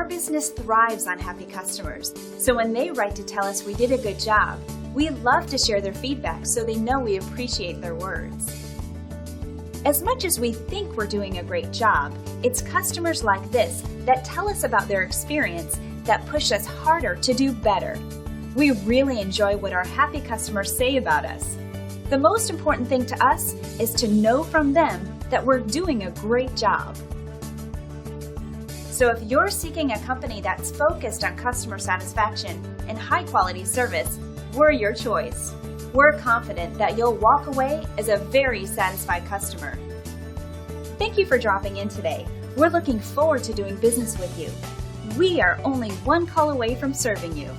Our business thrives on happy customers, so when they write to tell us we did a good job, we love to share their feedback so they know we appreciate their words. As much as we think we're doing a great job, it's customers like this that tell us about their experience that push us harder to do better. We really enjoy what our happy customers say about us. The most important thing to us is to know from them that we're doing a great job. So if you're seeking a company that's focused on customer satisfaction and high-quality service, we're your choice. We're confident that you'll walk away as a very satisfied customer. Thank you for dropping in today. We're looking forward to doing business with you. We are only one call away from serving you.